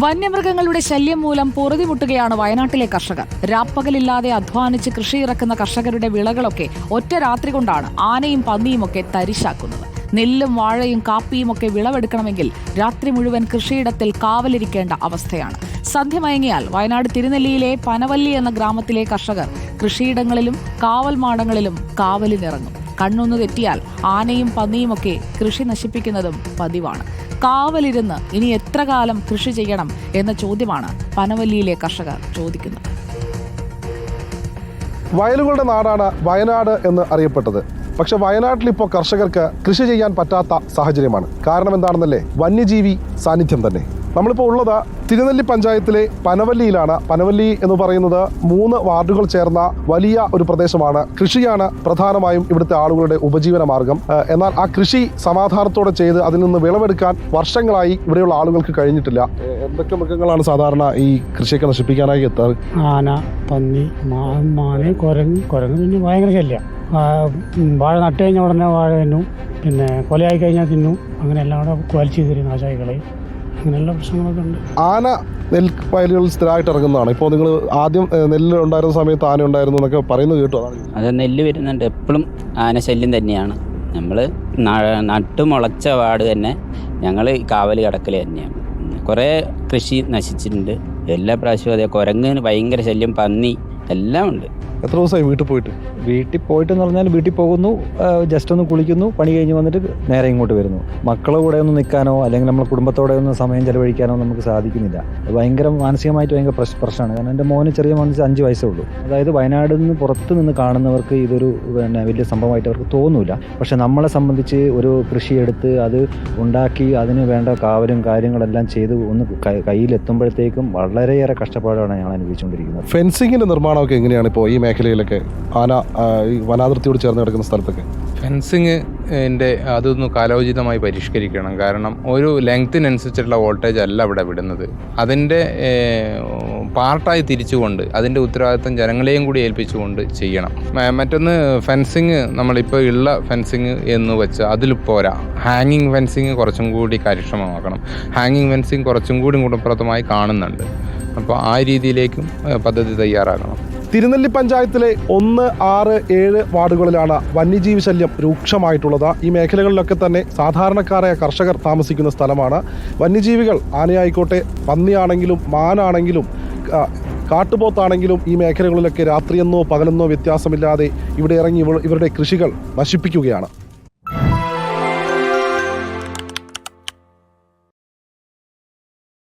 വന്യമൃഗങ്ങളുടെ ശല്യം മൂലം പൊറുതിമുട്ടുകയാണ് വയനാട്ടിലെ കർഷകർ. രാപ്പകലില്ലാതെ അധ്വാനിച്ച് കൃഷിയിറക്കുന്ന കർഷകരുടെ വിളകളൊക്കെ ഒറ്റ രാത്രി കൊണ്ടാണ് ആനയും പന്നിയുമൊക്കെ തരിശാക്കുന്നത്. നെല്ലും വാഴയും കാപ്പിയുമൊക്കെ വിളവെടുക്കണമെങ്കിൽ രാത്രി മുഴുവൻ കൃഷിയിടത്തിൽ കാവലിരിക്കേണ്ട അവസ്ഥയാണ്. സന്ധ്യ മയങ്ങിയാൽ വയനാട് തിരുനെല്ലിയിലെ പനവല്ലി എന്ന ഗ്രാമത്തിലെ കർഷകർ കൃഷിയിടങ്ങളിലും കാവൽ മാടങ്ങളിലും കാവലിനിറങ്ങും. കണ്ണൊന്നു തെറ്റിയാൽ ആനയും പന്നിയുമൊക്കെ കൃഷി നശിപ്പിക്കുന്നതും പതിവാണ്. കാവലിരുന്ന് ഇനി എത്ര കാലം കൃഷി ചെയ്യണം എന്ന ചോദ്യമാണ് പനവല്ലിയിലെ കർഷകർ ചോദിക്കുന്നത്. വയലുകളുടെ നാടാണ് വയനാട് എന്ന് അറിയപ്പെട്ടത്. പക്ഷെ വയനാട്ടിൽ ഇപ്പോൾ കർഷകർക്ക് കൃഷി ചെയ്യാൻ പറ്റാത്ത സാഹചര്യമാണ്. കാരണം എന്താണെന്നല്ലേ? വന്യജീവി സാന്നിധ്യം തന്നെ. നമ്മളിപ്പോൾ ഉള്ളത് തിരുനെല്ലി പഞ്ചായത്തിലെ പനവല്ലിയിലാണ്. പനവല്ലി എന്ന് പറയുന്നത് 3 വാർഡുകൾ ചേർന്ന വലിയ ഒരു പ്രദേശമാണ്. കൃഷിയാണ് പ്രധാനമായും ഇവിടുത്തെ ആളുകളുടെ ഉപജീവന മാർഗം. എന്നാൽ ആ കൃഷി സമാധാനത്തോടെ ചെയ്ത് അതിൽ നിന്ന് വിളവെടുക്കാൻ വർഷങ്ങളായി ഇവിടെയുള്ള ആളുകൾക്ക് കഴിഞ്ഞിട്ടില്ല. എന്തൊക്കെ മൃഗങ്ങളാണ് സാധാരണ ഈ കൃഷിയൊക്കെ നശിപ്പിക്കാനായി എത്താറ്? ആന, പന്നി, മാന്, കുരങ്ങ് പിന്നെ ഭയങ്കര ശല്യം. വാഴ നട്ട് കഴിഞ്ഞാൽ ഉടനെ വാഴ തിന്നു, പിന്നെ കൊലയായി കഴിഞ്ഞാൽ തിന്നു, അങ്ങനെ എല്ലാം കൂടെ കുലച്ച് ചെയ്ത് നാശമായി കളയും. അങ്ങനെയുള്ള പ്രശ്നങ്ങളൊക്കെ ഉണ്ട്. ആന നെൽ വയലുകളിൽ സ്ഥിരമായിട്ട് ഇറങ്ങുന്നതാണ്. ഇപ്പോൾ നിങ്ങൾ ആദ്യം നെല്ല് ഉണ്ടായിരുന്ന സമയത്ത് ആന ഉണ്ടായിരുന്നു എന്നൊക്കെ പറയുന്നത് കേട്ടോ? അത് നെല്ല് വരുന്നുണ്ട്, എപ്പോഴും ആന ശല്യം തന്നെയാണ്. നമ്മൾ നട്ടു മുളച്ച പാട് തന്നെ ഞങ്ങൾ കാവൽ കിടക്കൽ തന്നെയാണ്. കുറേ കൃഷി നശിച്ചിട്ടുണ്ട്. എല്ലാ പ്രാവശ്യവും അതേ. കുരങ്ങിന് ഭയങ്കര ശല്യം, പന്നി എല്ലാം ഉണ്ട്. എത്ര ദിവസമായി വീട്ടിൽ പോയിട്ട്? വീട്ടിൽ പോയിട്ടെന്ന് പറഞ്ഞാൽ വീട്ടിൽ പോകുന്നു, ജസ്റ്റ് ഒന്ന് കുളിക്കുന്നു, പണി കഴിഞ്ഞ് വന്നിട്ട് നേരെ ഇങ്ങോട്ട് വരുന്നു. മക്കളുടെ കൂടെ ഒന്ന് നിൽക്കാനോ അല്ലെങ്കിൽ നമ്മളെ കുടുംബത്തോടെ ഒന്ന് സമയം ചെലവഴിക്കാനോ നമുക്ക് സാധിക്കുന്നില്ല. ഭയങ്കര മാനസികമായിട്ട് ഭയങ്കര പ്രശ്നമാണ്. കാരണം എൻ്റെ മോന് ചെറിയ മോന് 5 വയസ്സേ ഉള്ളൂ. അതായത് വയനാട്ടിൽ നിന്ന് പുറത്ത് നിന്ന് കാണുന്നവർക്ക് ഇതൊരു വലിയ സംഭവമായിട്ട് അവർക്ക് തോന്നില്ല. പക്ഷെ നമ്മളെ സംബന്ധിച്ച് ഒരു കൃഷിയെടുത്ത് അത് ഉണ്ടാക്കി അതിന് വേണ്ട കാവലും കാര്യങ്ങളെല്ലാം ചെയ്ത് ഒന്ന് കയ്യിലെത്തുമ്പോഴത്തേക്കും വളരെയേറെ കഷ്ടപ്പാടാണ് ഞങ്ങൾ അനുഭവിച്ചുകൊണ്ടിരിക്കുന്നത്. ഫെൻസിങ്ങിൻ്റെ നിർമ്മാണമൊക്കെ എങ്ങനെയാണ് ഇപ്പോൾ ഈ മേഖലയിലൊക്കെ, ആന ഈ വനാതിർത്തിയോട് ചേർന്ന് കിടക്കുന്ന സ്ഥലത്തൊക്കെ? ഫെൻസിങ്ങിൻ്റെ അതൊന്ന് കാലോചിതമായി പരിഷ്കരിക്കണം. കാരണം ഒരു ലെങ്ത്തിനനുസരിച്ചുള്ള വോൾട്ടേജ് അല്ല ഇവിടെ വിടുന്നത്. അതിൻ്റെ പാർട്ടായി തിരിച്ചുകൊണ്ട് അതിൻ്റെ ഉത്തരവാദിത്വം ജനങ്ങളെയും കൂടി ഏൽപ്പിച്ചുകൊണ്ട് ചെയ്യണം. മറ്റൊന്ന്, ഫെൻസിങ് നമ്മളിപ്പോൾ ഉള്ള ഫെൻസിങ് എന്ന് വെച്ചാൽ അതിൽ പോരാ. ഹാങ്ങിങ് ഫെൻസിങ് കുറച്ചും കൂടി കാര്യക്ഷമമാക്കണം. ഹാങ്ങിങ് ഫെൻസിങ് കുറച്ചും കൂടി ഗുണപ്രദമായി കാണുന്നുണ്ട്. അപ്പോൾ ആ രീതിയിലേക്കും പദ്ധതി തയ്യാറാക്കണം. തിരുനെല്ലി പഞ്ചായത്തിലെ 1, 6, 7 വാർഡുകളിലാണ് വന്യജീവി ശല്യം രൂക്ഷമായിട്ടുള്ളത്. ഈ മേഖലകളിലൊക്കെ തന്നെ സാധാരണക്കാരായ കർഷകർ താമസിക്കുന്ന സ്ഥലമാണ്. വന്യജീവികൾ, ആനയായിക്കോട്ടെ, പന്നിയാണെങ്കിലും മാനാണെങ്കിലും കാട്ടുപോത്താണെങ്കിലും ഈ മേഖലകളിലൊക്കെ രാത്രിയെന്നോ പകലെന്നോ വ്യത്യാസമില്ലാതെ ഇവിടെ ഇറങ്ങി ഇവരുടെ കൃഷികൾ നശിപ്പിക്കുകയാണ്.